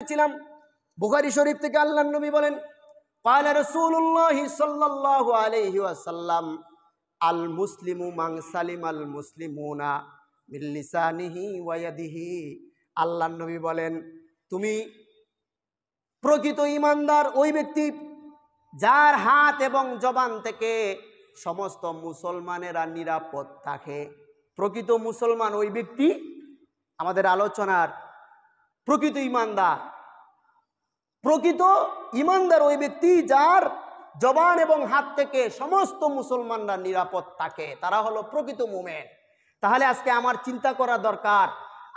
ছিলাম বুখারী শরীফ থেকে আল্লাহর নবী বলেন ক্বালা রাসূলুল্লাহ সাল্লাল্লাহু আলাইহি ওয়াসাল্লাম আল মুসলিমু মান সালিমাল মুসলিমুনা মিন লিসানিহি ওয়া ইয়াদিহি। আল্লাহর নবী বলেন তুমি প্রকৃত ঈমানদার ওই ব্যক্তি যার হাত এবং জবান থেকে সমস্ত মুসলমানেরা নিরাপদ থাকে। প্রকৃত মুসলমান ওই ব্যক্তি, আমাদের আলোচনার প্রকৃত ঈমানদার, প্রকৃত ঈমানদার ওই ব্যক্তি যার জবান এবং হাত থেকে সমস্ত মুসলমানরা নিরাপদ থাকে, তারা হলো প্রকৃত মুমিন। তাহলে আজকে আমার চিন্তা করা দরকার,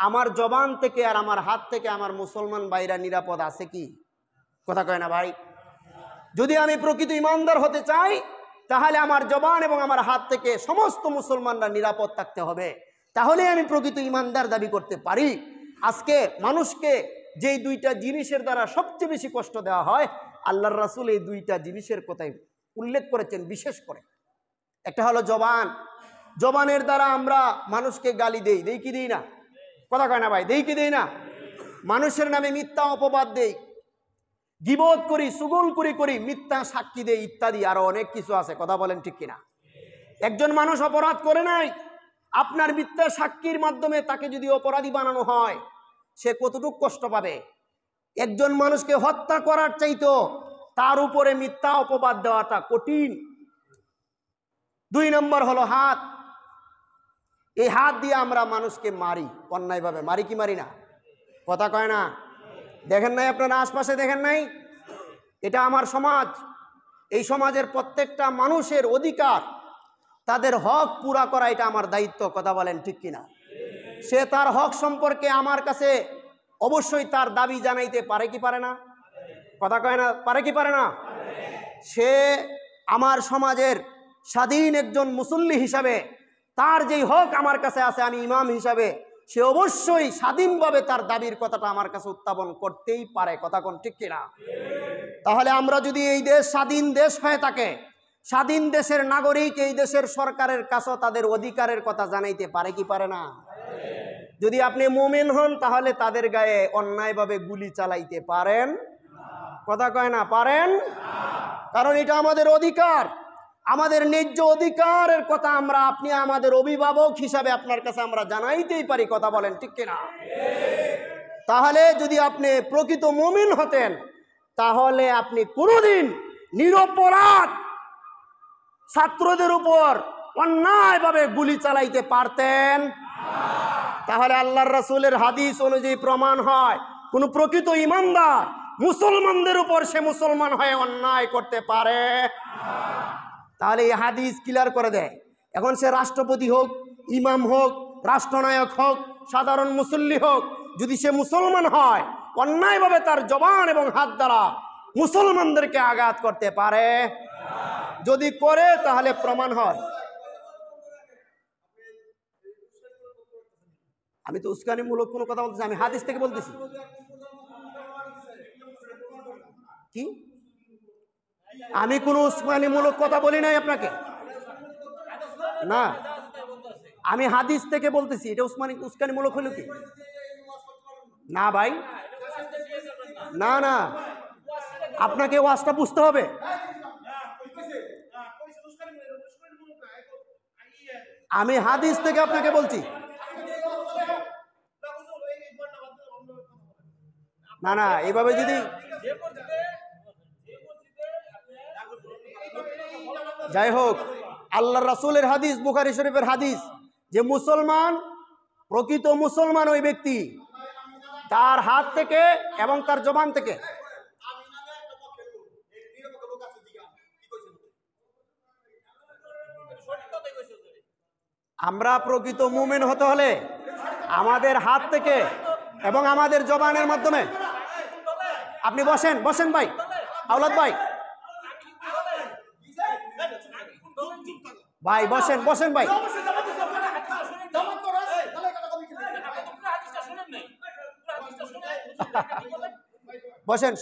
আমার জবান থেকে আর আমার হাত থেকে আমার মুসলমান ভাইরা নিরাপদ আছে কি? কথা কয় না ভাই? যদি আমি প্রকৃত ঈমানদার হতে চাই তাহলে আমার জবান এবং আমার হাত থেকে সমস্ত মুসলমানরা নিরাপদ থাকতে হবে, তাহলে আমি প্রকৃত ঈমানদার দাবি করতে পারি। আজকে মানুষকে যেই দুইটা জিনিসের দ্বারা সবচেয়ে বেশি কষ্ট দেওয়া হয়, আল্লাহর রাসূল এই দুইটা জিনিসের কথাই উল্লেখ করেছেন বিশেষ করে। একটা হলো জবান। জবানের দ্বারা আমরা মানুষকে গালি দেই, দেই কি দেই না? কথা কয় না ভাই? দেই কি দেই না? মানুষের নামে মিথ্যা অপবাদ দেই, গীবত করি, চুগলখড়ি করি, মিথ্যা সাক্ষী দেই, ইত্যাদি আরো অনেক কিছু আছে। কথা বলেন ঠিক কিনা? একজন মানুষ অপরাধ করে নাই, আপনার মিথ্যা সাক্ষীর মাধ্যমে তাকে যদি অপরাধী বানানো হয় সে কতটুকু কষ্ট পাবে? একজন মানুষকে হত্যা করার চাইতো তার উপরে মিথ্যা অপবাদ দেওয়াটা কঠিন। 2 নম্বর হলো হাত। এই হাত দিয়ে আমরা মানুষকে মারি অন্যায়ভাবে, মারি কি মারি না? কথা কয় না? দেখেন নাই আপনারা আশপাশে? দেখেন নাই? এটা আমার সমাজ, এই সমাজের প্রত্যেকটা মানুষের অধিকার, তাদের হক পুরা করা এটা আমার দায়িত্ব। কথা বলেন ঠিক কিনা? সে তার হক সম্পর্কে আমার কাছে অবশ্যই তার দাবি জানাইতে পারে কি পারে না? কথা কয় না? পারে কি পারে না? সে আমার সমাজের স্বাধীন একজন মুসল্লি হিসাবে তার যেই হক আমার কাছে আছে, আমি ইমাম হিসাবে, সে অবশ্যই স্বাধীনভাবে তার দাবির কথাটা আমার কাছে উত্থাপন করতেই পারে। কথা কোন ঠিক কিনা? তাহলে আমরা যদি এই দেশ স্বাধীন দেশ হয়ে থাকে, স্বাধীন দেশের নাগরিক এই দেশের সরকারের কাছে তাদের অধিকারের কথা জানাইতে পারে কি পারে না? যদি আপনি মুমিন হন তাহলে তাদের গায়ে অন্যায়ভাবে গুলি চালাইতে পারেন? কথা কয় না? পারেন? কারণ এটা আমাদের অধিকার, আমাদের ন্যায্য অধিকারের কথা আমরা, আপনি আমাদের অভিভাবক হিসাবে আপনার কাছে আমরা জানাইতেই পারি। কথা বলেন ঠিক কিনা? তাহলে যদি আপনি প্রকৃত মুমিন হতেন তাহলে আপনি কোনোদিন নিরপরাধ ছাত্রদের উপর অন্যায়ভাবে গুলি চালাইতে পারতেন? তাহলে আল্লাহর রাসূলের হাদিস অনুযায়ী প্রমাণ হয় কোন প্রকৃত ঈমানদার মুসলমানদের উপর সে মুসলমান হয়ে অন্যায় করতে পারে? তাহলে এই হাদিস ক্লিয়ার করে দেয়। এখন সে রাষ্ট্রপতি হোক, ইমাম হোক, রাষ্ট্রনায়ক হোক, সাধারণ মুসল্লি হোক, যদি সে মুসলমান হয় অন্যায়ভাবে তার জবান এবং হাত দ্বারা মুসলমানদেরকে আঘাত করতে পারে? যদি করে তাহলে প্রমাণ হয়। আমি তো উস্কানিমূলক কোনো কথা বলতেছি, আমি হাদিস থেকে বলতেছি। কি? আমি কোনো উস্কানিমূলক কথা বলি নাই আপনাকে, না, আমি হাদিস থেকে বলতেছি। এটা উস্কানিমূলক হলো কি? না ভাই, না না, আপনাকে ওয়াজটা বুঝতে হবে। আমি হাদিস থেকে আপনাকে বলছি। না না, এভাবে যদি, যাই হোক, আল্লাহর রাসূলের হাদিস, বুখারী শরীফের হাদিস, যে মুসলমান, প্রকৃত মুসলমান ওই ব্যক্তি তার হাত থেকে এবং তার জবান থেকে, আমরা প্রকৃত মুমিন হতে হলে আমাদের হাত থেকে এবং আমাদের জবানের মাধ্যমে। আপনি বসেন, বসেন ভাই, আওলাদ ভাই, ভাই বসেন, বসেন ভাই, বসেন।